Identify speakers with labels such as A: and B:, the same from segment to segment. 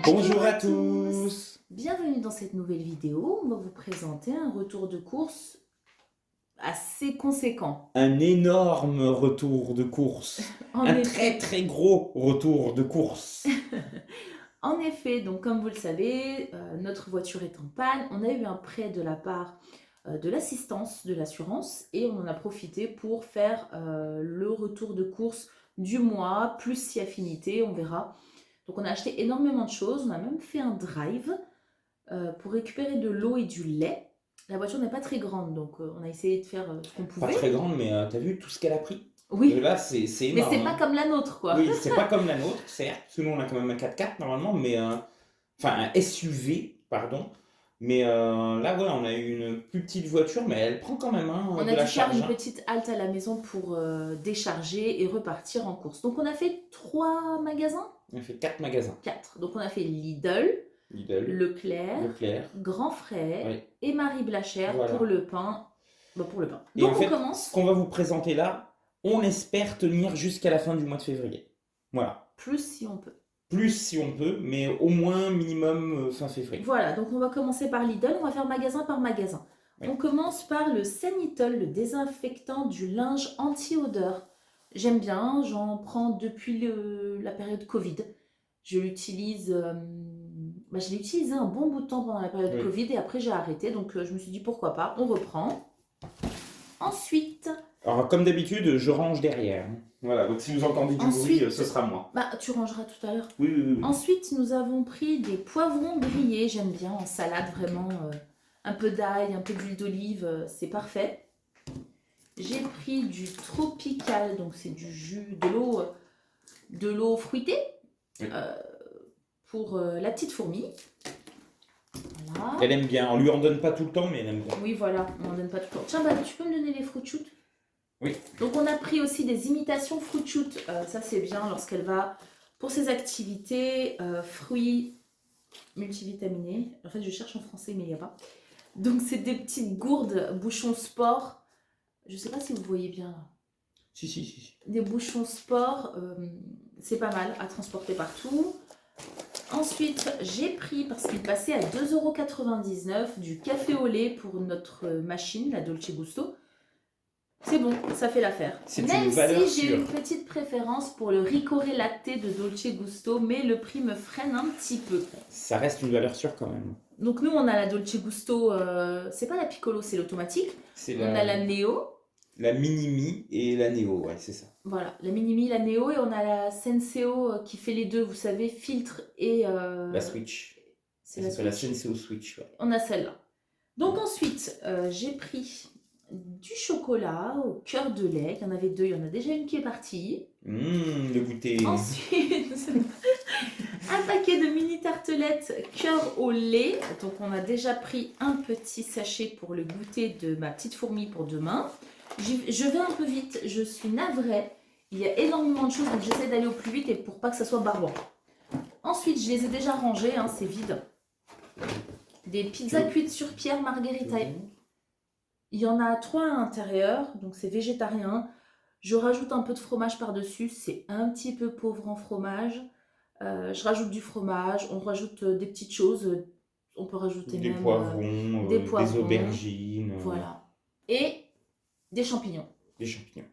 A: Bonjour à tous.
B: Bienvenue dans cette nouvelle vidéo. On va vous présenter un retour de course assez conséquent.
A: Un énorme retour de course. Un très gros retour de course.
B: En effet, donc comme vous le savez, notre voiture est en panne. On a eu un prêt de la part de l'assistance de l'assurance et on en a profité pour faire le retour de course du mois, plus si affinité, on verra. Donc on a acheté énormément de choses. On a même fait un drive pour récupérer de l'eau et du lait. La voiture n'est pas très grande, donc on a essayé de faire ce qu'on pouvait.
A: Pas très grande, mais t'as vu tout ce qu'elle a pris?
B: Oui.
A: Là, c'est énorme.
B: Mais c'est pas comme la nôtre, quoi.
A: Oui, c'est pas comme la nôtre, certes. Parce que nous, on a quand même un 4x4 normalement, mais enfin un SUV, pardon. Mais là, ouais, on a eu une plus petite voiture, mais elle prend quand même
B: on
A: de
B: a
A: la
B: dû faire
A: charge.
B: une petite halte à la maison pour décharger et repartir en course. Donc on a fait 3 magasins.
A: On a fait 4 magasins.
B: 4. Donc on a fait Lidl, Leclerc, Grand Frais et Marie Blachère pour le pain. Pour le pain. Donc
A: en fait,
B: on commence.
A: Ce qu'on va vous présenter là, on espère tenir jusqu'à la fin du mois de février. Voilà.
B: Plus si on peut.
A: Plus si on peut, mais au moins minimum fin février.
B: Voilà, donc on va commencer par Lidl, on va faire magasin par magasin. Oui. On commence par le Sanitol, le désinfectant du linge anti-odeur. J'aime bien, j'en prends depuis la période Covid. Je l'utilise, je l'ai utilisé un bon bout de temps pendant la période Covid et après j'ai arrêté, donc je me suis dit pourquoi pas, on reprend. Ensuite...
A: Alors comme d'habitude, je range derrière. Voilà, donc si vous entendez du bruit, ce sera moi.
B: Tu rangeras tout à l'heure.
A: Oui.
B: Ensuite, nous avons pris des poivrons grillés, j'aime bien, en salade vraiment. Un peu d'ail, un peu d'huile d'olive, c'est parfait. J'ai pris du tropical, donc c'est du jus, de l'eau fruitée, pour la petite fourmi. Voilà.
A: Elle aime bien, on lui en donne pas tout le temps, mais elle aime bien.
B: Oui, voilà, on en donne pas tout le temps. Tiens, tu peux me donner les fruit shoot?
A: Oui.
B: Donc on a pris aussi des imitations fruit shoot, ça c'est bien lorsqu'elle va pour ses activités, fruits multivitaminés. En fait je cherche en français mais il n'y a pas. Donc c'est des petites gourdes, bouchons sport. Je sais pas si vous voyez bien là.
A: Si.
B: Des bouchons sport, c'est pas mal à transporter partout. Ensuite, j'ai pris, parce qu'il passait à 2,99 € du café au lait pour notre machine, la Dolce Gusto. C'est bon, ça fait l'affaire. Même si j'ai une petite préférence pour le Ricore Latte de Dolce Gusto, mais le prix me freine un petit peu.
A: Ça reste une valeur sûre quand même.
B: Donc nous, on a la Dolce Gusto, c'est pas la Piccolo, c'est l'automatique. On a la Neo.
A: La Minimi et la Neo, ouais, c'est ça.
B: Voilà, la Minimi, la Neo, et on a la Senseo qui fait les deux, vous savez, filtre et...
A: La Switch. C'est la Senseo Switch, ouais.
B: On a celle-là. Donc ensuite, j'ai pris du chocolat au cœur de lait. Il y en avait 2, il y en a déjà une qui est partie.
A: Le goûter.
B: Ensuite, un paquet de mini tartelettes cœur au lait. Donc on a déjà pris un petit sachet pour le goûter de ma petite fourmi pour demain. Je vais un peu vite, je suis navrée. Il y a énormément de choses, donc j'essaie d'aller au plus vite et pour pas que ça soit barbant. Ensuite, je les ai déjà rangées, c'est vide. Des pizzas cuites sur pierre margherita. Il y en a 3 à l'intérieur, donc c'est végétarien. Je rajoute un peu de fromage par-dessus, c'est un petit peu pauvre en fromage. Je rajoute du fromage, on rajoute des petites choses. On peut rajouter
A: des
B: même
A: poivrons, des aubergines.
B: Voilà. Et des champignons.
A: Des champignons.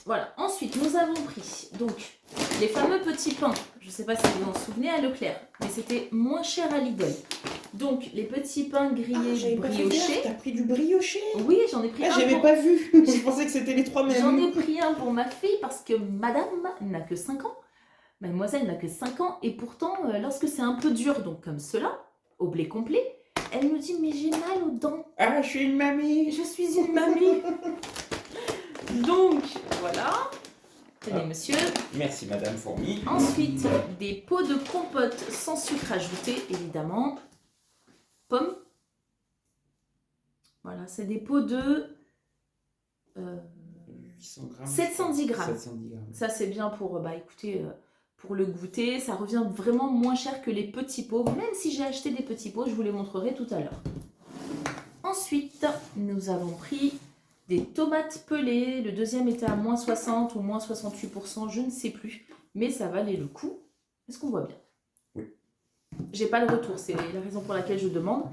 B: Voilà. Ensuite, nous avons pris donc les fameux petits pains. Je ne sais pas si vous vous en souvenez à Leclerc, mais c'était moins cher à Lidl. Donc, les petits pains grillés briochés.
A: T'as pris du brioché?
B: Oui, j'en ai pris un.
A: J'avais pas vu. Je pensais que c'était les 3 mêmes.
B: J'en ai pris un pour ma fille parce que madame n'a que 5 ans. Mademoiselle n'a que 5 ans. Et pourtant, lorsque c'est un peu dur, donc comme cela, au blé complet, elle me dit, mais j'ai mal aux dents.
A: Ah, je suis une mamie.
B: Je suis une mamie. Donc, voilà. Tenez, monsieur.
A: Merci, madame Fourmi.
B: Ensuite, des pots de compote sans sucre ajouté, évidemment. Pommes. Voilà, c'est des pots de
A: 800 grammes.
B: 710 grammes.
A: 710 grammes.
B: Ça, c'est bien pour, pour le goûter. Ça revient vraiment moins cher que les petits pots. Même si j'ai acheté des petits pots, je vous les montrerai tout à l'heure. Ensuite, nous avons pris des tomates pelées. Le deuxième était à moins 60 ou moins 68%, je ne sais plus. Mais ça valait le coup. Est-ce qu'on voit bien?
A: Oui.
B: j'ai pas le retour, c'est la raison pour laquelle je demande.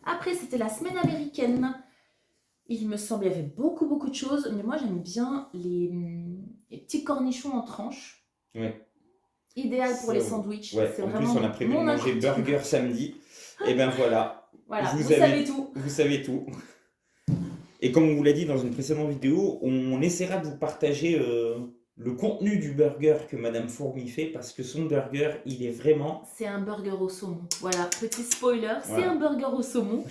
B: Après, c'était la semaine américaine. Il me semble, il y avait beaucoup de choses, mais moi j'aime bien les petits cornichons en tranches.
A: Ouais.
B: Idéal pour
A: Ça,
B: les sandwichs.
A: Ouais,
B: C'est
A: en plus,
B: vraiment
A: on a prévu de
B: mon
A: manger
B: ingrédient.
A: burger samedi. Et ben voilà,
B: Voilà,
A: vous
B: vous savez tout.
A: vous savez tout. Et comme on vous l'a dit dans une précédente vidéo, on essaiera de vous partager le contenu du burger que Madame Fourmi fait parce que son burger, il est vraiment.
B: C'est un burger au saumon. Voilà, petit spoiler, c'est
A: Voilà.
B: un burger au saumon.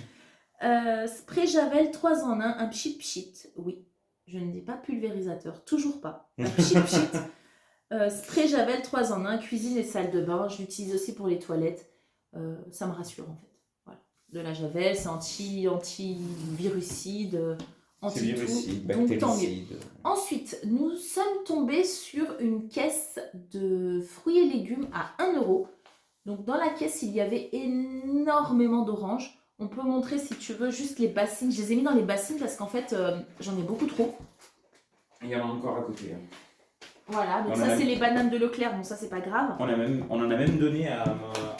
B: Spray Javel 3 en 1, un pchit pchit. Oui, je ne dis pas pulvérisateur, toujours pas. Un pchit pchit. Spray Javel 3 en 1, cuisine et salle de bain. Je l'utilise aussi pour les toilettes. Ça me rassure en fait. Voilà. De la Javel, c'est anti-virucide,
A: Antiviruside,
B: donc tant mieux.
A: bactéricide.
B: Ensuite, nous sommes tombés sur une caisse de fruits et légumes à 1 €. Donc dans la caisse, il y avait énormément d'oranges. On peut montrer si tu veux juste les bassines. Je les ai mis dans les bassines parce qu'en fait, j'en ai beaucoup trop.
A: Il y en a encore à côté. Hein.
B: Voilà, donc
A: On a
B: ça
A: même-
B: c'est les bananes de Leclerc, bon ça c'est pas grave.
A: On en a même donné à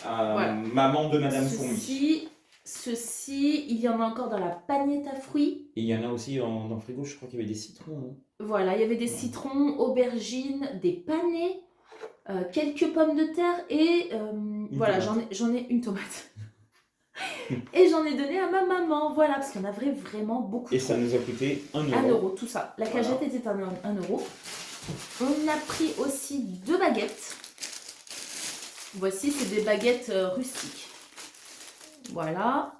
B: Voilà.
A: maman de Madame Fourmi.
B: Ceci, il y en a encore dans la panette à fruits.
A: Et il y en a aussi dans le frigo, je crois qu'il y avait des citrons. Non
B: Voilà, il y avait des citrons, aubergines, des panais, quelques pommes de terre et voilà,
A: tomate.
B: j'en ai une tomate. Et j'en ai donné à ma maman, voilà, parce qu'il y en avait vraiment beaucoup.
A: Et ça nous a coûté 1
B: 1
A: euro.
B: €, tout ça. La cagette était à 1 €. On a pris aussi 2 baguettes. Voici, c'est des baguettes rustiques. Voilà.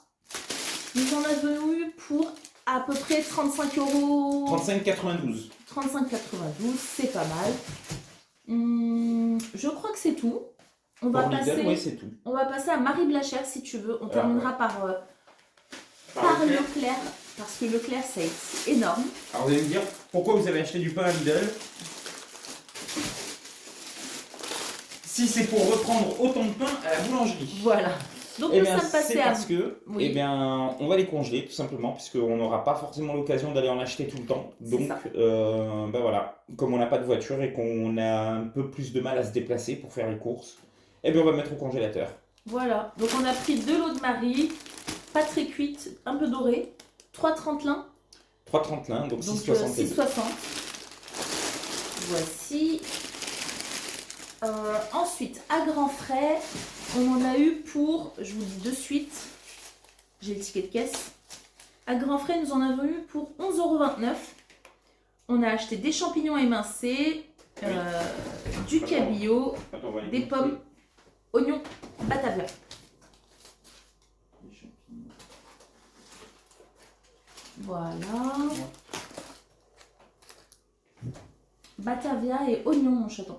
B: Nous en avons eu pour à peu près 35 €.
A: 35,92.
B: 35,92, c'est pas mal. Je crois que c'est tout. On va
A: Pour Lidl,
B: passer,
A: ouais, c'est tout.
B: on va passer à Marie Blachère si tu veux. On terminera par
A: Leclerc.
B: Leclerc, parce que Leclerc, ça a été énorme.
A: Alors vous allez me dire, pourquoi vous avez acheté du pain à Lidl si c'est pour reprendre autant de pain à la boulangerie?
B: Voilà. Donc
A: Eh
B: nous
A: bien,
B: sommes passés
A: c'est
B: à...
A: parce que,
B: Oui.
A: eh bien, on va les congeler tout simplement, puisqu'on n'aura pas forcément l'occasion d'aller en acheter tout le temps.
B: C'est
A: Donc,
B: ça.
A: ben voilà, comme on n'a pas de voiture et qu'on a un peu plus de mal à se déplacer pour faire les courses, eh bien, on va mettre au congélateur.
B: Voilà. Donc on a pris 2 lots de Marie, pas très cuites, un peu dorées, 3,30 l'un.
A: 3,30 l'un, donc
B: Donc
A: 6,60.
B: 6,60. Voici. Ensuite, à grands frais, on en a eu pour, je vous dis de suite, j'ai le ticket de caisse. À grands frais, nous en avons eu pour 11,29 €. On a acheté des champignons émincés, du cabillaud,
A: Attends, on va les
B: des
A: goûter.
B: pommes, oignons, batavia.
A: Les champignons.
B: Voilà. Batavia et oignons, mon chaton.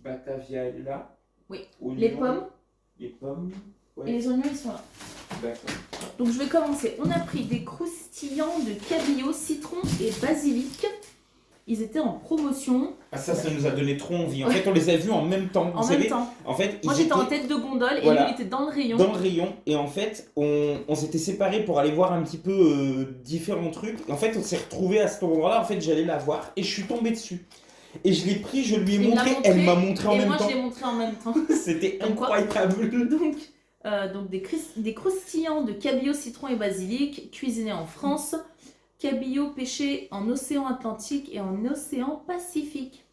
A: Batavia est là.
B: Oui.
A: Oignon,
B: Les pommes
A: Les pommes.
B: et
A: Ouais,
B: les oignons, ils sont là.
A: d'accord.
B: Donc je vais commencer. On a pris des croustillants de cabillaud, citron et basilic. Ils étaient en promotion.
A: Ah ça nous a donné trop envie. En fait, on les a vus en même temps.
B: En
A: Vous
B: même
A: savez,
B: temps.
A: en fait,
B: Moi
A: ils
B: j'étais en
A: étaient
B: tête de gondole et
A: Voilà.
B: lui il était dans le rayon.
A: dans le rayon. Et en fait, on s'était séparés pour aller voir un petit peu différents trucs. Et en fait, on s'est retrouvés à cet endroit-là. En fait, j'allais la voir et je suis tombé dessus. Et je l'ai pris, je lui ai
B: Il me l'a
A: montré,
B: montré,
A: elle m'a montré en
B: et
A: même
B: moi
A: temps.
B: je l'ai montré en même temps.
A: C'était
B: Comme quoi.
A: incroyable.
B: Donc des croustillants de cabillaud, citron et basilic, cuisinés en France. Cabillaud pêché en océan Atlantique et en océan Pacifique.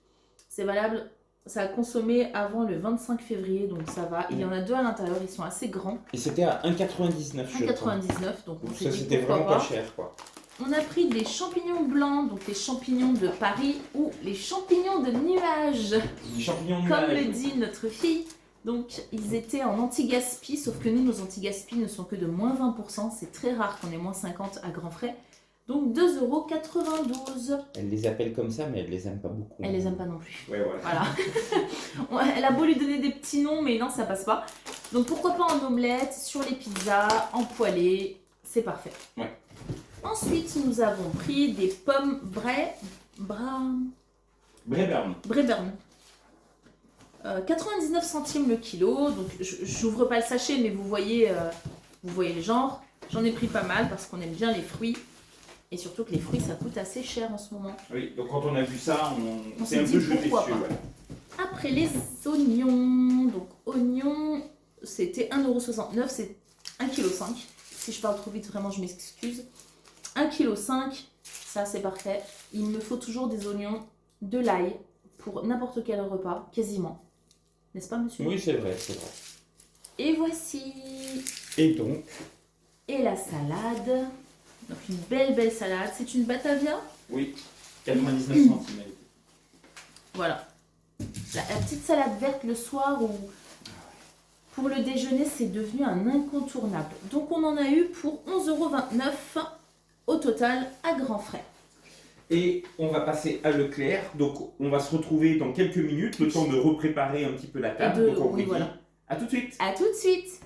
B: C'est valable, ça a consommé avant le 25 février, donc ça va. Il y en a 2 à l'intérieur, ils sont assez grands.
A: Et c'était à 1,99 je crois.
B: 1,99, donc on
A: Donc
B: s'est
A: ça,
B: dit
A: c'était
B: pourquoi
A: vraiment pas
B: pas.
A: cher, quoi.
B: On a pris des champignons blancs, donc les champignons de Paris ou les champignons de nuages,
A: Les champignons de
B: comme
A: nuages.
B: le dit notre fille. Donc ils étaient en anti-gaspi, sauf que nous, nos anti-gaspi ne sont que de moins 20%. C'est très rare qu'on ait moins 50 à grands frais. Donc 2,92 €.
A: Elle les appelle comme ça, mais elle les aime pas beaucoup.
B: Elle les aime pas non plus.
A: Ouais, voilà.
B: Voilà. Elle a beau lui donner des petits noms, mais non, ça passe pas. Donc pourquoi pas en omelette, sur les pizzas, en poêlée, c'est parfait.
A: Ouais.
B: Ensuite, nous avons pris des pommes Braeburn. 99 centimes le kilo. Donc j'ouvre pas le sachet, mais vous voyez le genre. J'en ai pris pas mal parce qu'on aime bien les fruits. Et surtout que les fruits, ça coûte assez cher en ce moment.
A: Oui, donc quand on a vu ça, on
B: On
A: s'est
B: s'est
A: un
B: dit
A: peu jeté
B: pourquoi
A: dessus.
B: pas.
A: Ouais.
B: Après les oignons, donc oignons, c'était 1,69 €, c'est 1,5 kg. Si je parle trop vite, vraiment, je m'excuse. 1,5 kg, ça c'est parfait. Il me faut toujours des oignons, de l'ail, pour n'importe quel repas, quasiment. N'est-ce pas, monsieur?
A: Oui, c'est vrai, c'est vrai.
B: Et voici.
A: Et donc,
B: Et la salade. Donc une belle salade. C'est une Batavia.
A: oui, 99 centimes.
B: Voilà. La petite salade verte le soir ou pour le déjeuner, c'est devenu un incontournable. Donc on en a eu pour 11,29 € au total à grands frais.
A: Et on va passer à Leclerc. Donc, on va se retrouver dans quelques minutes, le temps de repréparer un petit peu la table. Donc, on vous dit à tout de suite.
B: À tout de suite.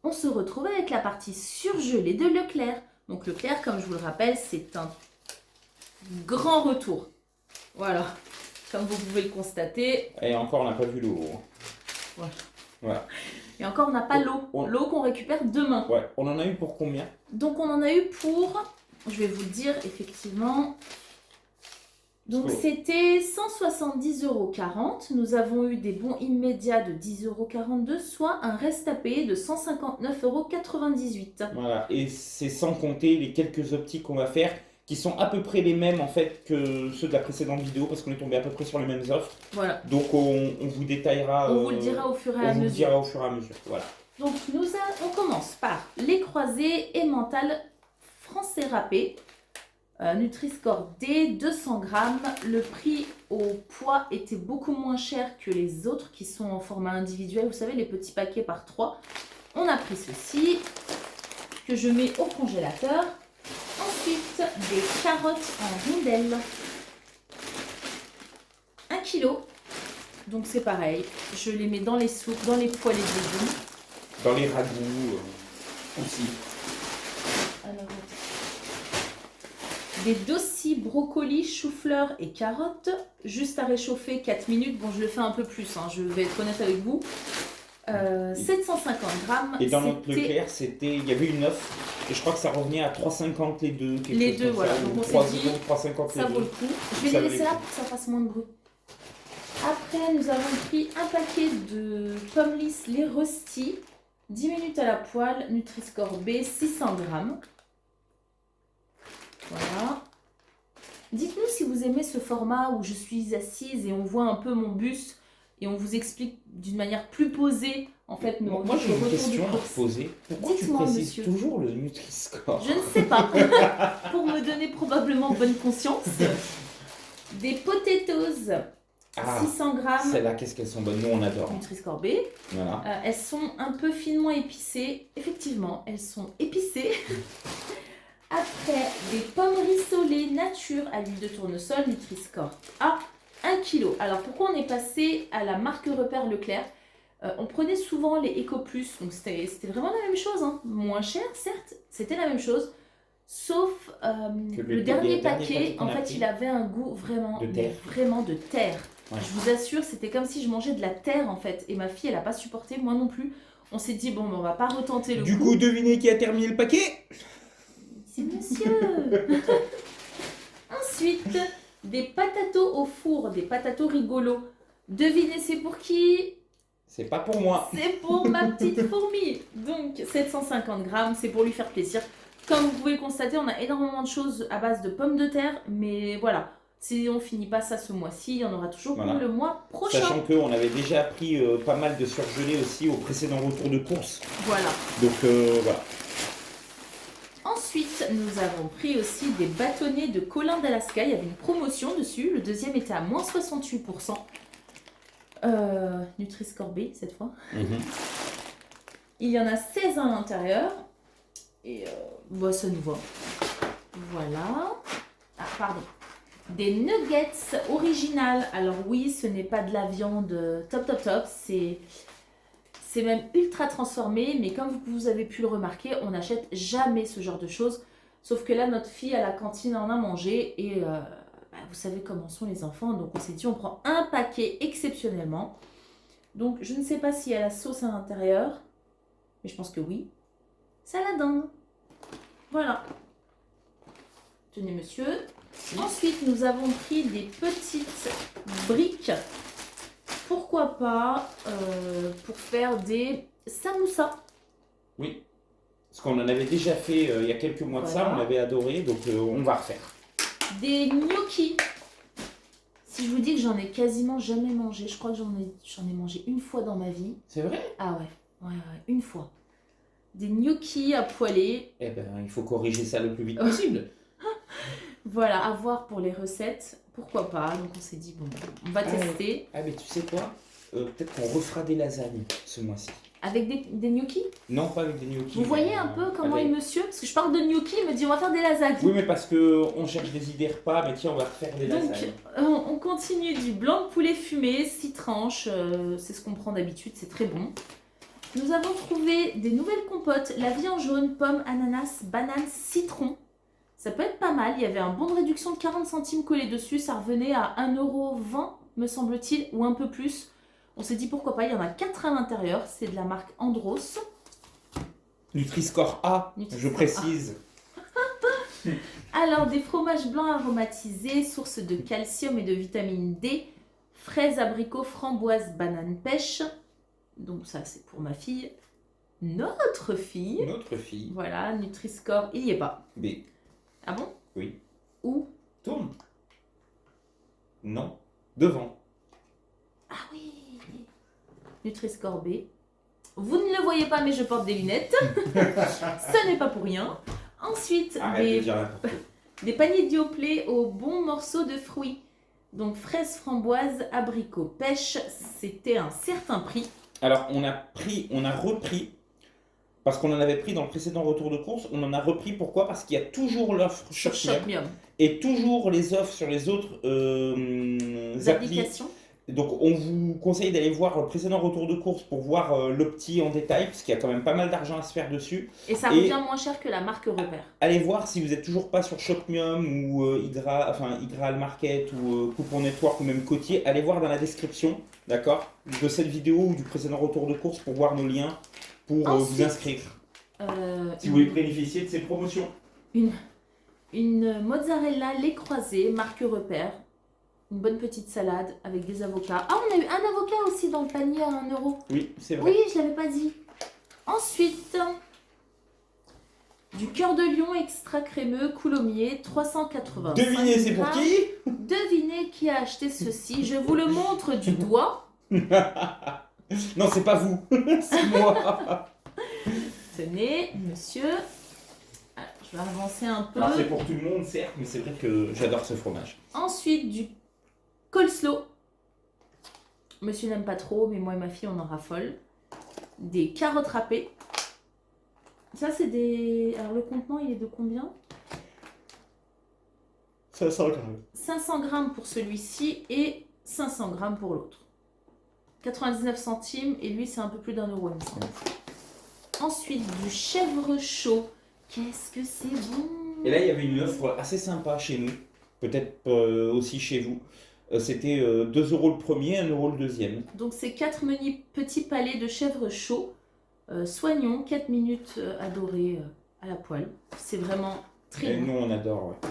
B: On se retrouve avec la partie surgelée de Leclerc. Donc Leclerc, comme je vous le rappelle, c'est un grand retour. Voilà, comme vous pouvez le constater.
A: Et encore, on n'a pas vu l'eau. Voilà.
B: Et encore, on n'a pas l'eau. L'eau qu'on récupère demain.
A: Ouais, on en a eu pour combien?
B: Donc on en a eu pour, je vais vous le dire effectivement. Donc c'était 170,40 €. Nous avons eu des bons immédiats de 10,42 €, soit un reste à payer de 159,98 €.
A: Voilà, et c'est sans compter les quelques optiques qu'on va faire, qui sont à peu près les mêmes en fait que ceux de la précédente vidéo, parce qu'on est tombé à peu près sur les mêmes offres.
B: Voilà.
A: Donc on vous détaillera.
B: On vous le dira au fur et à mesure.
A: On vous le dira au fur et à mesure. Voilà.
B: Donc on commence par les croisés et mentales français râpés. Nutri-Score D, 200 grammes. Le prix au poids était beaucoup moins cher que les autres qui sont en format individuel. Vous savez, les petits paquets par 3. On a pris ceci que je mets au congélateur. Ensuite, des carottes en rondelles. 1 kg. Donc c'est pareil. Je les mets dans les soupes, dans les poêlés de légumes.
A: Dans les ragoûts aussi.
B: Alors, des dossis, brocolis, chou-fleur et carottes, juste à réchauffer 4 minutes. Bon, je le fais un peu plus, hein, je vais être honnête avec vous. 750 grammes.
A: Et dans notre Leclerc, il y avait une offre, et je crois que ça revenait à 3,50 les deux.
B: Les deux, voilà. Donc on s'est dit,
A: 3,50
B: ça vaut le coup. Je vais les laisser là pour que ça fasse moins de bruit. Après, nous avons pris un paquet de pommes lisses, les Rusty, 10 minutes à la poêle, Nutri-Score B, 600 grammes. Voilà. Dites-nous si vous aimez ce format où je suis assise et on voit un peu mon buste et on vous explique d'une manière plus posée en fait
A: Moi j'ai une question à te poser. Pourquoi tu précises toujours le Nutri-Score?
B: Je ne sais pas. Pour me donner probablement bonne conscience. Des potatoes. 600 grammes.
A: Celles-là, qu'est-ce qu'elles sont bonnes? Nous, on adore.
B: Nutri-Score B.
A: Voilà.
B: Elles sont un peu finement épicées. Effectivement, elles sont épicées. Après, des pommes rissolées nature à l'huile de tournesol, Nutri-Score A, 1 kg. Alors, pourquoi on est passé à la marque repère Leclerc? On prenait souvent les Eco Plus, donc c'était vraiment la même chose. Hein. Moins cher, certes, c'était la même chose. Sauf le dernier paquet, en fait, il avait un goût vraiment de terre. Ouais. Je vous assure, c'était comme si je mangeais de la terre, en fait. Et ma fille, elle n'a pas supporté, moi non plus. On s'est dit, bon, on va pas retenter le coup.
A: Du coup, devinez qui a terminé le paquet?
B: C'est monsieur. Ensuite, des patatos au four, des patatos rigolos. Devinez, c'est pour qui?
A: C'est pas pour moi.
B: C'est pour ma petite fourmi. Donc, 750 grammes, c'est pour lui faire plaisir. Comme vous pouvez le constater, on a énormément de choses à base de pommes de terre. Mais voilà, si on finit pas ça ce mois-ci, il y en aura toujours pour le mois prochain.
A: Sachant qu'on avait déjà pris pas mal de surgelés aussi au précédent retour de course.
B: Voilà.
A: Donc, voilà.
B: Ensuite, nous avons pris aussi des bâtonnets de Colin d'Alaska. Il y avait une promotion dessus. Le deuxième était à moins 68%. Nutri-Score B cette fois. Il y en a 16 à l'intérieur. Et bah, ça nous va. Voilà. Ah, pardon. Des nuggets originales. Alors oui, ce n'est pas de la viande top. C'est même ultra transformé, mais comme vous avez pu le remarquer, on n'achète jamais ce genre de choses. Sauf que là, notre fille à la cantine en a mangé et vous savez comment sont les enfants. Donc on s'est dit, on prend un paquet exceptionnellement. Donc je ne sais pas s'il y a la sauce à l'intérieur, mais je pense que oui. Saladin. Voilà. Tenez monsieur. Ensuite, nous avons pris des petites briques. Pourquoi pas pour faire des samoussas.
A: Oui. Parce qu'on en avait déjà fait il y a quelques mois de ça,
B: Voilà.
A: on avait adoré, donc on va refaire.
B: Des gnocchis. Si je vous dis que j'en ai quasiment jamais mangé, je crois que j'en ai mangé une fois dans ma vie.
A: C'est vrai?
B: Ah ouais, une fois. Des gnocchis à poêler.
A: Eh ben, il faut corriger ça le plus vite possible.
B: Voilà, à voir pour les recettes. Pourquoi pas? Donc on s'est dit, bon, on va tester.
A: Ah, mais tu sais quoi? Peut-être qu'on refera des lasagnes ce mois-ci.
B: Avec des gnocchis?
A: Non, pas avec des gnocchis.
B: Vous voyez un peu comment est monsieur? Parce que je parle de gnocchis, il me dit on va faire des lasagnes.
A: Oui, mais parce qu'on cherche des idées repas, mais tiens, on va refaire des
B: Donc
A: lasagnes.
B: on continue du blanc de poulet fumé, 6 tranches, c'est ce qu'on prend d'habitude, c'est très bon. Nous avons trouvé des nouvelles compotes, la vie en jaune, pomme, ananas, banane, citron. Ça peut être pas mal, il y avait un bon de réduction de 40 centimes collé dessus, ça revenait à 1,20 € me semble-t-il, ou un peu plus. On s'est dit pourquoi pas, il y en a 4 à l'intérieur, c'est de la marque Andros.
A: Nutri-Score A,
B: Nutri-Score
A: je précise.
B: Alors, des fromages blancs aromatisés, source de calcium et de vitamine D, fraises, abricots, framboises, bananes, pêche. Donc ça, c'est pour ma fille. Notre fille.
A: Notre fille.
B: Voilà, Nutri-Score, il n'y est pas.
A: B.
B: Ah bon?
A: Oui.
B: Où?
A: Tourne. Non. Devant.
B: Ah oui. Nutri-Score B. Vous ne le voyez pas, mais je porte des lunettes. Ce n'est pas pour rien. Ensuite,
A: Arrête de dire n'importe quoi.
B: des paniers Dioplay aux bons morceaux de fruits. Donc fraises, framboises, abricots, pêche, c'était un certain prix.
A: Alors, on a repris, parce qu'on en avait pris dans le précédent retour de course, on en a repris, pourquoi? Parce qu'il y a toujours l'offre
B: Sur
A: Shopmium
B: Shopmium.
A: et toujours les offres sur les autres applis.
B: Applications.
A: Donc, on vous conseille d'aller voir le précédent retour de course pour voir l'opti en détail, parce qu'il y a quand même pas mal d'argent à se faire dessus.
B: Et ça revient moins cher que la marque Repère.
A: Allez voir si vous n'êtes toujours pas sur Shopmium ou Hydral Market ou Coupon Network ou même Cotier, allez voir dans la description, d'accord, de cette vidéo ou du précédent retour de course pour voir nos liens pour vous inscrire. Si vous voulez bénéficier de ces promotions.
B: Une mozzarella lait croisé, marque Repère. Une bonne petite salade avec des avocats. Ah, on a eu un avocat aussi dans le panier à 1 €.
A: Oui, c'est vrai.
B: Oui, je l'avais pas dit. Ensuite, du cœur de lion extra crémeux coulommier, 380.
A: Devinez, c'est pour qui?
B: Devinez qui a acheté ceci. Je vous le montre du doigt.
A: Non, c'est pas vous, c'est moi.
B: Tenez, monsieur. Alors, je vais avancer un peu.
A: Alors, c'est pour tout le monde, certes, mais c'est vrai que j'adore ce fromage.
B: Ensuite, du coleslaw. Monsieur n'aime pas trop, mais moi et ma fille, on en raffole. Des carottes râpées. Ça, c'est des... Alors, le contenant, il est de combien?
A: 500 grammes.
B: 500 grammes pour celui-ci et 500 grammes pour l'autre. 99 centimes et lui, c'est un peu plus d'1 €, il me semble. Ensuite, du chèvre chaud. Qu'est-ce que c'est bon!
A: Et là, il y avait une offre assez sympa chez nous, peut-être aussi chez vous. C'était 2 € le premier, 1 € le deuxième.
B: Donc, c'est 4 petits palets de chèvre chaud. Soignons, 4 minutes à dorer à la poêle. C'est vraiment très
A: Et
B: bon.
A: nous, on adore, ouais.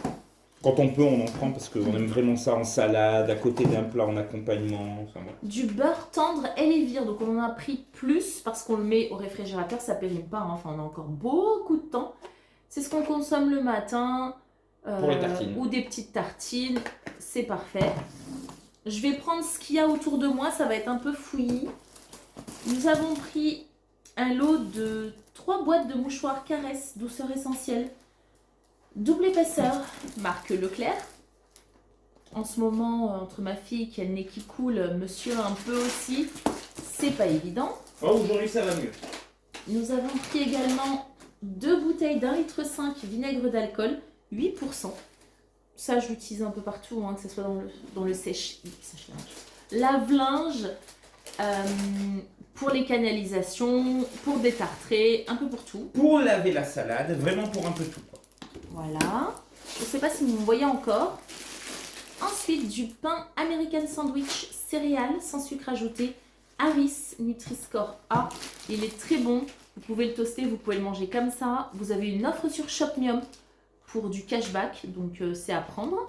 A: Quand on peut, on en prend parce qu'on aime vraiment ça en salade, à côté d'un plat en accompagnement. Enfin, ouais.
B: Du beurre tendre Elevir, donc on en a pris plus parce qu'on le met au réfrigérateur, ça périme pas, hein. Enfin on a encore beaucoup de temps. C'est ce qu'on consomme le matin,
A: Pour les tartines.
B: ou des petites tartines, c'est parfait. Je vais prendre ce qu'il y a autour de moi, ça va être un peu fouillis. Nous avons pris un lot de 3 boîtes de mouchoirs Caresse douceur essentielle. Double épaisseur, marque Leclerc. En ce moment, entre ma fille qui a le nez qui coule, monsieur un peu aussi, c'est pas évident.
A: Oh, aujourd'hui, ça va mieux.
B: Nous avons pris également 2 bouteilles d'1,5 litre vinaigre d'alcool, 8%. Ça, je l'utilise un peu partout, hein, que ce soit dans le lave-linge, pour les canalisations, pour détartrer, un peu pour tout.
A: Pour laver la salade, vraiment pour un peu tout. Quoi.
B: Voilà. Je ne sais pas si vous me voyez encore. Ensuite, du pain American Sandwich céréales sans sucre ajouté. Harris Nutri-Score A. Il est très bon. Vous pouvez le toaster, vous pouvez le manger comme ça. Vous avez une offre sur Shopmium pour du cashback, donc c'est à prendre.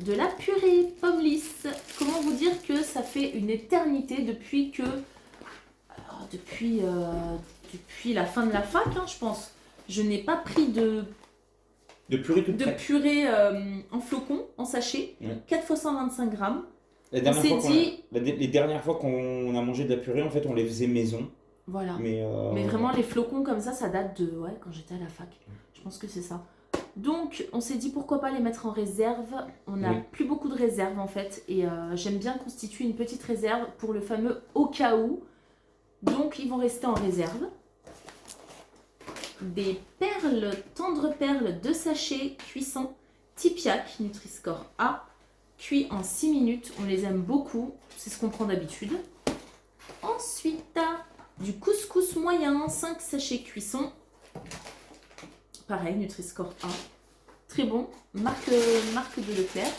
B: De la purée pomme lisse. Comment vous dire que ça fait une éternité depuis que... Alors, depuis la fin de la fac, hein, je pense. Je n'ai pas pris de
A: purée toute prête.
B: purée en flocon, en sachet. 4 fois 125 grammes.
A: Les dernières fois qu'on a mangé de la purée, en fait, on les faisait maison.
B: Voilà. Mais vraiment, les flocons comme ça date de quand j'étais à la fac. Je pense que c'est ça. Donc, on s'est dit pourquoi pas les mettre en réserve. On n'a plus beaucoup de réserves en fait. Et j'aime bien constituer une petite réserve pour le fameux au cas où. Donc, ils vont rester en réserve. Des perles, tendres perles de sachet cuisson Tipiak Nutri-Score A. Cuit en 6 minutes. On les aime beaucoup. C'est ce qu'on prend d'habitude. Ensuite, du couscous moyen, 5 sachets cuisson. Pareil, Nutri-Score A. Très bon. Marque de Leclerc.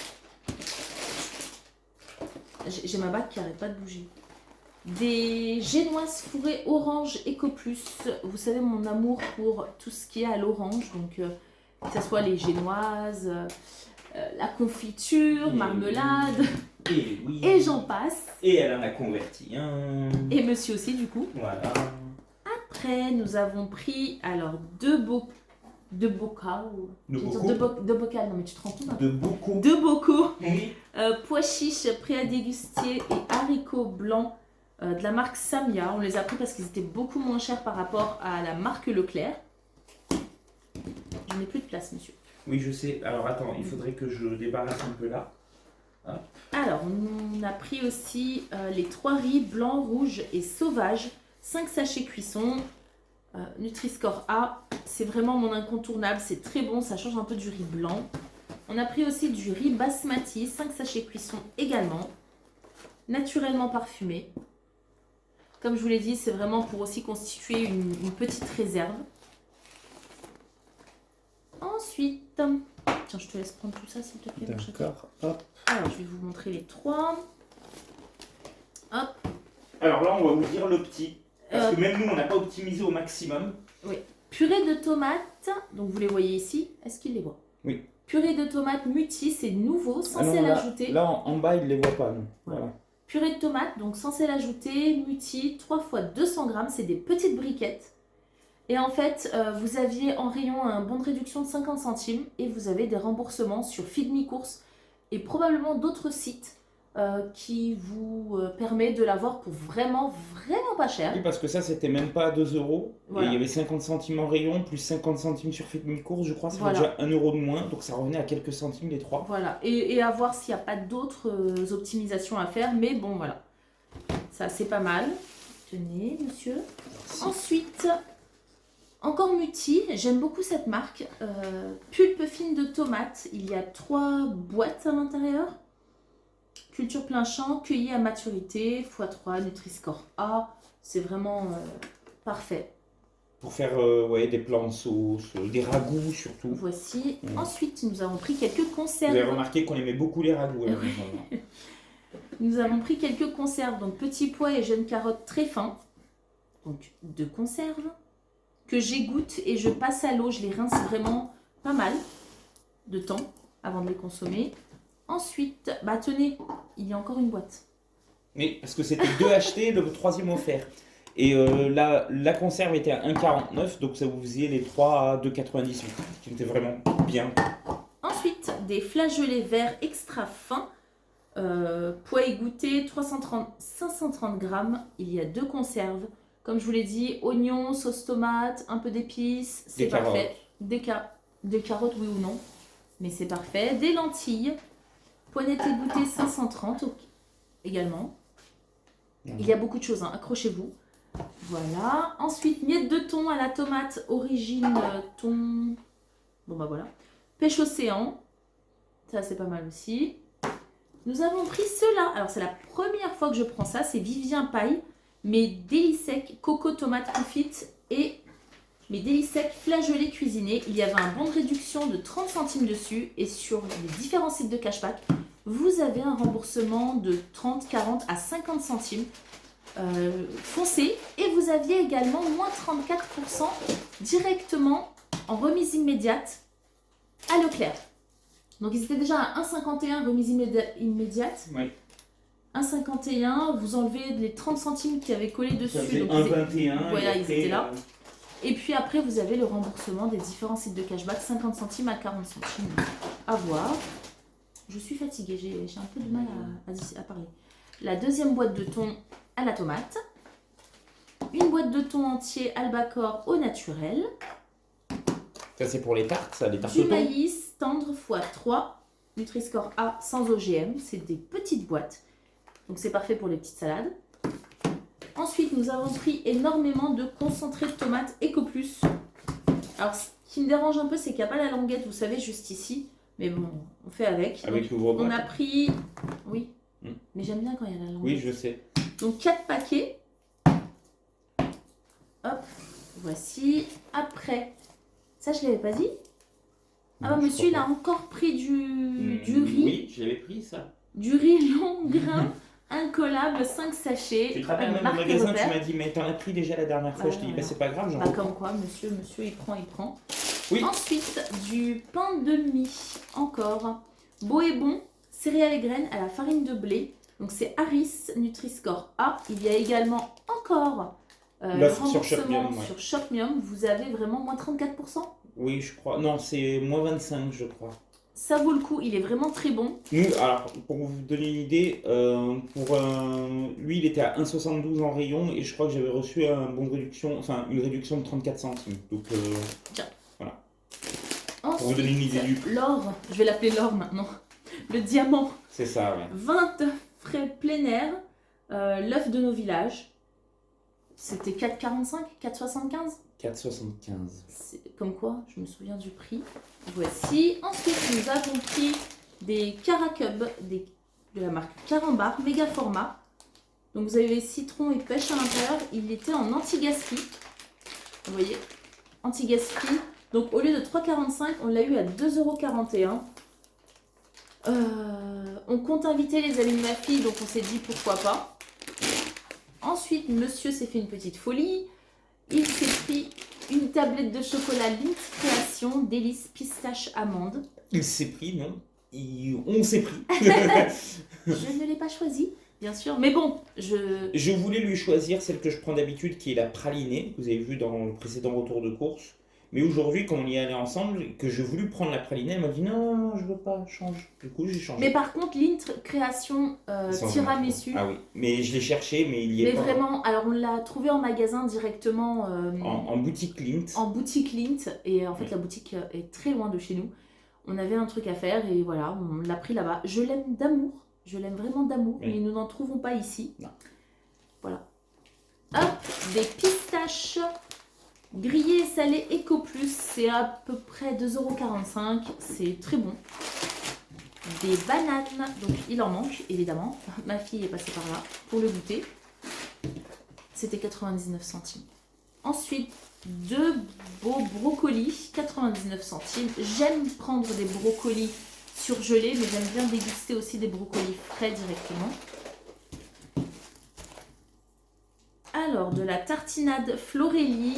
B: J'ai ma bague qui n'arrête pas de bouger. Des génoises fourrées orange Eco Plus. Vous savez mon amour pour tout ce qui est à l'orange. Donc, que ce soit les génoises, la confiture, marmelade. Et j'en passe.
A: Et elle en a converti un.
B: Et monsieur aussi, du coup.
A: Voilà.
B: Après, nous avons pris alors deux bocaux. Non, mais tu te rends compte. Deux bocaux.
A: Oui.
B: Pois chiches prêts à déguster et haricots blancs de la marque Samia. On les a pris parce qu'ils étaient beaucoup moins chers par rapport à la marque Leclerc. Je n'ai plus de place, monsieur.
A: Oui, je sais. Alors attends, il faudrait que je débarrasse un peu là. Hop.
B: Alors, on a pris aussi les 3 riz blanc, rouge et sauvage. 5 sachets cuisson. Nutri-Score A, c'est vraiment mon incontournable, c'est très bon, ça change un peu du riz blanc. On a pris aussi du riz basmati, 5 sachets cuisson également, naturellement parfumé. Comme je vous l'ai dit, c'est vraiment pour aussi constituer une petite réserve. Ensuite, tiens, je te laisse prendre tout ça s'il te plaît.
A: D'accord, hop.
B: Alors, je vais vous montrer les 3. Hop.
A: Alors là, on va vous dire le petit. Parce que même nous, on n'a pas optimisé au maximum.
B: Oui. Purée de tomates, donc vous les voyez ici. Est-ce qu'il les voit?
A: Oui.
B: Purée de tomates muti, c'est nouveau, sans sel ajouté.
A: Là, en bas, il ne les voit pas. Non. Voilà.
B: Purée de tomates, donc sans sel ajouté, muti, 3 fois 200 grammes, c'est des petites briquettes. Et en fait, vous aviez en rayon un bon de réduction de 50 centimes et vous avez des remboursements sur Feed Me Course et probablement d'autres sites qui vous permet de l'avoir pour vraiment pas cher.
A: Oui, parce que ça, c'était même pas à 2 €.
B: Voilà.
A: Et il y avait 50 centimes en rayon, plus 50 centimes sur Feed Me Course, je crois. Ça fait
B: Voilà.
A: déjà 1 € de moins. Donc ça revenait à quelques centimes les 3.
B: Voilà. Et à voir s'il n'y a pas d'autres optimisations à faire. Mais bon, voilà. Ça, c'est pas mal. Tenez, monsieur.
A: Merci.
B: Ensuite, encore Muti. J'aime beaucoup cette marque. Pulpe fine de tomates. Il y a 3 boîtes à l'intérieur. Culture plein champ, cueillie à maturité, x3, Nutri-Score A. C'est vraiment parfait.
A: Pour faire des plats en sauce, des ragoûts surtout.
B: Voici. Ensuite, nous avons pris quelques
A: Vous
B: conserves.
A: avez remarqué qu'on aimait beaucoup les ragoûts. Là,
B: Nous avons pris quelques conserves, donc petits pois et jeunes carottes très fins. Donc 2 conserves que j'égoutte et je passe à l'eau. Je les rince vraiment pas mal de temps avant de les consommer. Ensuite, bah tenez, il y a encore une boîte.
A: Oui, parce que c'était 2 achetés, le 3e offert. Et la conserve était à 1,49, donc ça vous faisait les 3 à 2,98, qui étaient vraiment bien.
B: Ensuite, des flageolets verts extra fins, poids égoutté, 530 grammes. Il y a 2 conserves. Comme je vous l'ai dit, oignons, sauce tomate, un peu d'épices, c'est parfait. Des carottes, oui ou non, mais c'est parfait. Des lentilles, poignette égoutée 530 également. Il y a beaucoup de choses, hein. Accrochez-vous. Voilà. Ensuite, miettes de thon à la tomate, origine thon. Bon bah voilà. Pêche océan. Ça c'est pas mal aussi. Nous avons pris cela. Alors c'est la première fois que je prends ça. C'est Vivien Paille. Mes délis secs coco tomate confite et mes délis secs flageolets cuisinés. Il y avait un bon de réduction de 30 centimes dessus. Et sur les différents sites de cashback, vous avez un remboursement de 30, 40 à 50 centimes. foncez. Et vous aviez également moins 34% directement en remise immédiate à Leclerc. Donc ils étaient déjà à 1,51 remise immédiate.
A: Oui.
B: 1,51, vous enlevez les 30 centimes qui avaient collé dessus.
A: Ça fait
B: Donc
A: 1,21.
B: voilà, ils
A: après,
B: étaient là. Et puis après, vous avez le remboursement des différents sites de cashback, 50 centimes à 40 centimes. À voir. Je suis fatiguée, j'ai un peu de mal à parler. La deuxième boîte de thon à la tomate. Une boîte de thon entier albacore au naturel.
A: Ça, c'est pour les tartes, ça, les tartes
B: Du
A: au thon.
B: maïs tendre x3. Nutri-Score A sans OGM. C'est des petites boîtes. Donc c'est parfait pour les petites salades. Ensuite, nous avons pris énormément de concentré de tomates Ecoplus. Alors, ce qui me dérange un peu, c'est qu'il n'y a pas la languette, vous savez, juste ici. Mais bon, on fait avec.
A: Avec
B: Donc,
A: l'ouvre-boîte.
B: on a pris... Oui,
A: Mm.
B: mais j'aime bien quand il y a la languette.
A: Oui, je sais.
B: Donc, 4 paquets. Hop, voici. Après, ça, je ne l'avais pas dit. Ah bah,
A: Non, je
B: monsieur, il
A: crois
B: a encore pris du riz.
A: Oui, je l'avais pris, ça.
B: Du riz long grain. Incollable, 5 sachets.
A: Tu te rappelles, même au
B: marque
A: magasin,
B: repère.
A: tu m'as dit, mais t'en as pris déjà la dernière fois. Je t'ai dit, bah, c'est pas grave, j'en
B: Bah,
A: reprends.
B: comme quoi, monsieur, il prend.
A: Oui.
B: Ensuite, du pain de mie, encore. Beau et bon, céréales et graines à la farine de blé. Donc, c'est Harris Nutri-Score A. Il y a également encore
A: L'offre sur
B: remboursement
A: Shopmium, ouais.
B: sur Shopmium. Vous avez vraiment moins 34%.
A: Oui, je crois. Non, c'est moins 25, je crois.
B: Ça vaut le coup, il est vraiment très bon.
A: Nous, alors, pour vous donner une idée, lui, il était à 1,72 en rayon et je crois que j'avais reçu un bon de réduction, enfin, une réduction de 34 centimes. Donc,
B: Tiens.
A: voilà.
B: Ensuite,
A: Pour vous donner une idée du prix.
B: l'or, je vais l'appeler l'or maintenant. Le diamant.
A: C'est ça, ouais.
B: 20 frais plein air, l'œuf de nos villages. C'était 4,45, 4,75.
A: 4,75.
B: C'est comme quoi, je me souviens du prix. Voici. Ensuite, nous avons pris des Caracubs de la marque Carambar, méga format. Donc vous avez citron et pêche à l'intérieur. Il était en anti-gaspi. Vous voyez, anti-gaspi. Donc au lieu de 3,45, on l'a eu à 2,41 €. On compte inviter les amis de ma fille, donc on s'est dit pourquoi pas. Ensuite, monsieur s'est fait une petite folie. Il s'est pris une tablette de chocolat Lindt Création, délice pistache amande.
A: Il s'est pris, non on s'est pris.
B: Je ne l'ai pas choisi, bien sûr. Mais bon,
A: Je voulais lui choisir celle que je prends d'habitude, qui est la pralinée, que vous avez vu dans le précédent retour de course. Mais aujourd'hui, quand on y allait ensemble, que j'ai voulu prendre la pralinée, elle m'a dit non, je veux pas, change. Du coup, j'ai changé.
B: Mais par contre, Lindt Création tiramisu.
A: Ah oui, mais je l'ai cherché, mais il y est
B: Mais
A: pas.
B: vraiment, alors on l'a trouvé en magasin directement.
A: En boutique Lindt.
B: En boutique Lindt. Et en fait, la boutique est très loin de chez nous. On avait un truc à faire et voilà, on l'a pris là-bas. Je l'aime d'amour. Je l'aime vraiment d'amour,
A: Oui.
B: mais nous n'en trouvons pas ici.
A: Non.
B: Voilà. Hop, des pistaches grillées et salées Ecoplus. C'est à peu près 2,45 €. C'est très bon. Des bananes. Donc, il en manque, évidemment. Ma fille est passée par là pour le goûter. C'était 99 centimes. Ensuite, 2 beaux brocolis, 99 centimes. J'aime prendre des brocolis surgelés, mais j'aime bien déguster aussi des brocolis frais directement. Alors, de la tartinade Florelli,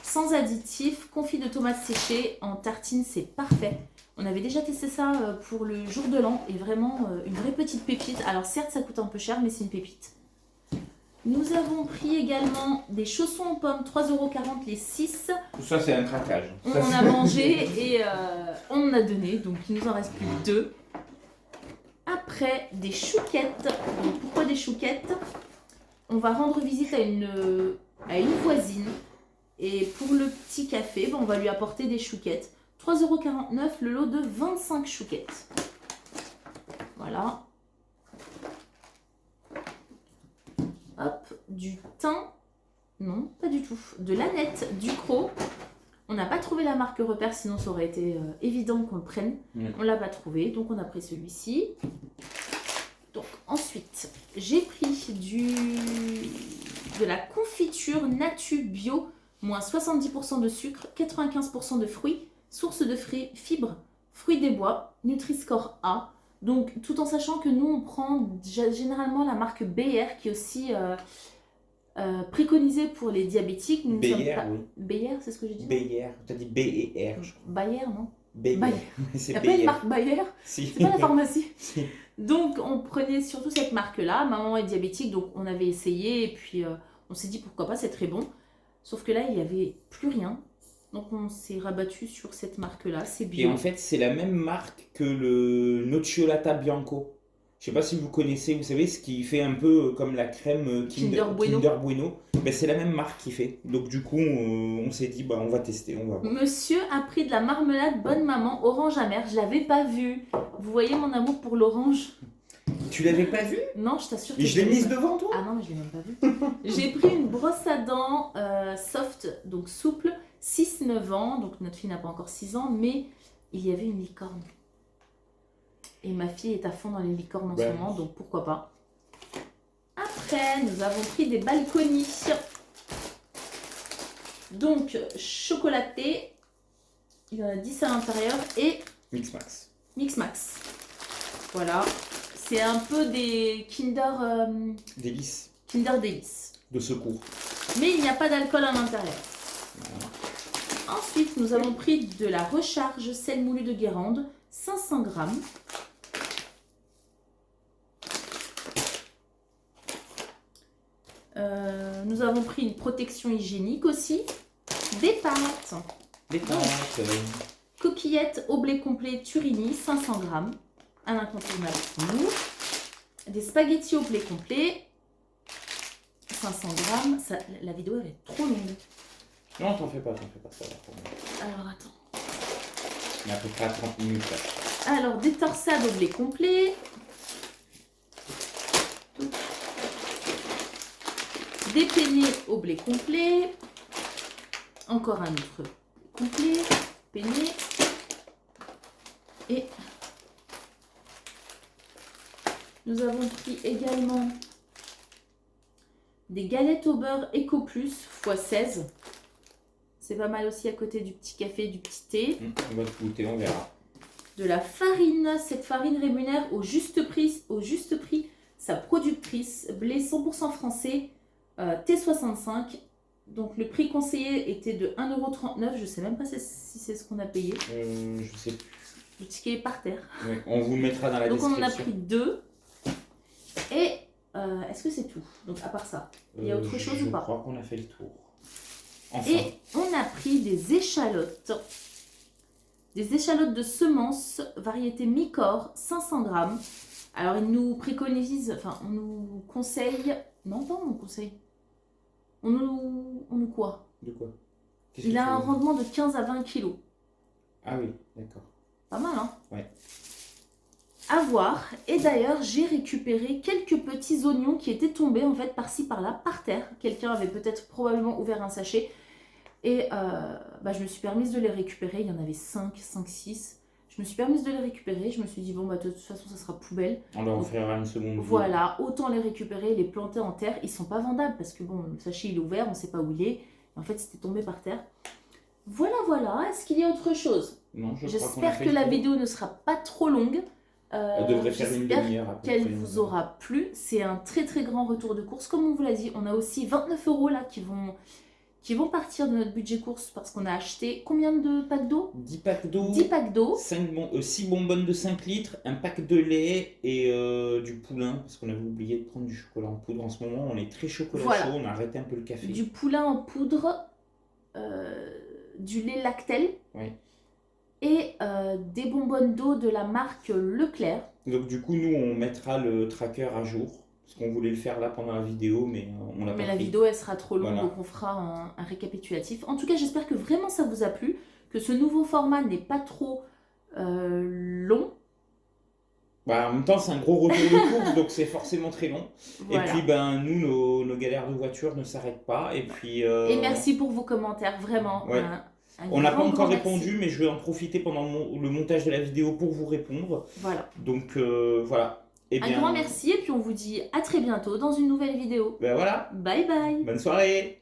B: sans additifs, confit de tomates séchées en tartine, c'est parfait. On avait déjà testé ça pour le jour de l'an et vraiment une vraie petite pépite. Alors certes, ça coûte un peu cher, mais c'est une pépite. Nous avons pris également des chaussons aux pommes, 3,40 € les 6.
A: Ça, c'est un craquage.
B: On en a mangé et on en a donné, donc il nous en reste plus que 2. Après, des chouquettes. Donc, pourquoi des chouquettes? On va rendre visite à une voisine. Et pour le petit café, on va lui apporter des chouquettes. 3,49 € le lot de 25 chouquettes. Voilà. Hop, du thym. Non, pas du tout. De l'aneth, du croc. On n'a pas trouvé la marque repère, sinon ça aurait été évident qu'on le prenne. On ne l'a pas trouvé, donc on a pris celui-ci. Donc ensuite, j'ai pris de la confiture Natu Bio, moins 70% de sucre, 95% de fruits, source de fibres, fruits des bois, Nutri-Score A. Donc tout en sachant que nous on prend généralement la marque BR qui est aussi préconisé pour les diabétiques. Nous ne sommes
A: Bayer,
B: pas...
A: oui.
B: Bayer, c'est ce que j'ai dit?
A: Bayer, tu as dit B-E-R, je crois.
B: Bayer, non?
A: Bayer.
B: Bayer. Il
A: C'est
B: n'y a pas une
A: Bayer.
B: marque Bayer?
A: Si.
B: C'est pas la pharmacie?
A: Si.
B: Donc, on prenait surtout cette marque-là. Maman est diabétique, donc on avait essayé. Et puis, on s'est dit pourquoi pas, c'est très bon. Sauf que là, il n'y avait plus rien. Donc, on s'est rabattu sur cette marque-là. C'est
A: Et
B: bio.
A: en fait, c'est la même marque que le Nocciolata Bianco. Je sais pas si vous connaissez, vous savez, ce qui fait un peu comme la crème
B: Kinder Bueno.
A: Kinder Bueno. Ben, c'est la même marque qui fait. Donc du coup, on s'est dit, bah, on va tester, on va voir.
B: Monsieur a pris de la marmelade Bonne Maman orange amère. Je l'avais pas vue. Vous voyez mon amour pour l'orange?
A: Tu l'avais pas vu?
B: Non, je t'assure que
A: Mais je l'ai
B: l'ai
A: mise
B: pas.
A: devant toi.
B: Ah non, mais je l'ai même pas vue. J'ai pris une brosse à dents soft, donc souple, 6-9 ans. Donc notre fille n'a pas encore 6 ans, mais il y avait une licorne. Et ma fille est à fond dans les licornes en ce moment, donc pourquoi pas. Après, nous avons pris des balconis. Donc, chocolaté. Il y en a 10 à l'intérieur. Et
A: Mix Max.
B: Mix Max. Voilà. C'est un peu des Kinder
A: Délice
B: Délice.
A: de secours.
B: Mais il n'y a pas d'alcool à l'intérieur.
A: Voilà.
B: Ensuite, nous avons pris de la recharge sel moulu de Guérande, 500 grammes. Nous avons pris une protection hygiénique aussi. Des pâtes.
A: Des pâtes.
B: Coquillettes au blé complet Turini, 500 grammes. Un incontournable pour nous. Des spaghettis au blé complet, 500 grammes. Ça, la vidéo elle est trop longue.
A: Non, t'en fais pas, ça va pour moi.
B: Alors attends.
A: Il y a à peu près à 30 minutes là.
B: Alors des torsades au blé complet. Des peignets au blé complet. Encore un autre complet. Peignets. Et nous avons pris également des galettes au beurre Eco Plus x 16. C'est pas mal aussi à côté du petit café, du petit thé.
A: On va te goûter, on verra.
B: De la farine. Cette farine rémunère au juste prix sa productrice. Blé 100% français, T65. Donc le prix conseillé était de 1,39 €. Je sais même pas si c'est ce qu'on a payé.
A: Je sais plus.
B: Le ticket est par terre.
A: Ouais, on vous le mettra dans la
B: Donc on
A: description.
B: en a pris 2. Et est-ce que c'est tout? Donc à part ça, il y a autre chose ou pas?
A: Je crois qu'on a fait le tour. Enfin.
B: Et on a pris des échalotes. Des échalotes de semences, variété mi-corps, 500 grammes. Alors ils nous préconisent, enfin on nous conseille, non pas on nous conseille. On nous quoi?
A: De quoi?
B: Il a un rendement de 15 à 20 kilos.
A: Ah oui, d'accord.
B: Pas mal, hein?
A: Ouais.
B: À voir. Et d'ailleurs, j'ai récupéré quelques petits oignons qui étaient tombés en fait par-ci par-là, par terre. Quelqu'un avait peut-être probablement ouvert un sachet. Et je me suis permise de les récupérer. Il y en avait 5, 6. Je me suis permise de les récupérer. Je me suis dit, bon, bah, de toute façon, ça sera poubelle.
A: On leur offrira une seconde vie.
B: Voilà, autant les récupérer, les planter en terre. Ils sont pas vendables parce que bon, le sachet il est ouvert, on sait pas où il est. Et en fait, c'était tombé par terre. Voilà, voilà. Est-ce qu'il y a autre chose?
A: Non,
B: j'espère que la vidéo ne sera pas trop longue.
A: Elle devrait faire une demi-heure à peu
B: qu'elle
A: près.
B: vous aura plu. C'est un très très grand retour de course. Comme on vous l'a dit, on a aussi 29 € là qui vont partir de notre budget course parce qu'on a acheté combien de packs d'eau?
A: 10 packs d'eau.
B: 10 packs d'eau.
A: 6 bonbonnes de 5 litres, un pack de lait et du poulain parce qu'on avait oublié de prendre du chocolat en poudre. En ce moment, on est très chocolat chaud, on a arrêté un peu le café.
B: Du poulain en poudre, du lait Lactel.
A: Oui.
B: Et des bonbonnes d'eau de la marque Leclerc.
A: Donc du coup, nous, on mettra le tracker à jour. Parce qu'on voulait le faire là pendant la vidéo, mais on l'a pas fait.
B: Mais la vidéo, elle sera trop longue,
A: voilà.
B: donc on fera un récapitulatif. En tout cas, j'espère que vraiment ça vous a plu, que ce nouveau format n'est pas trop long.
A: Bah, en même temps, c'est un gros retour de course, donc c'est forcément très long.
B: Voilà.
A: Et puis, nous, nos galères de voiture ne s'arrêtent pas. Et puis.
B: Et merci pour vos commentaires, vraiment.
A: Ouais. On n'a pas encore répondu, mais je vais en profiter pendant le montage de la vidéo pour vous répondre.
B: Voilà.
A: Donc voilà. Et bien,
B: un grand merci et puis on vous dit à très bientôt dans une nouvelle vidéo.
A: Ben voilà.
B: Bye bye.
A: Bonne soirée.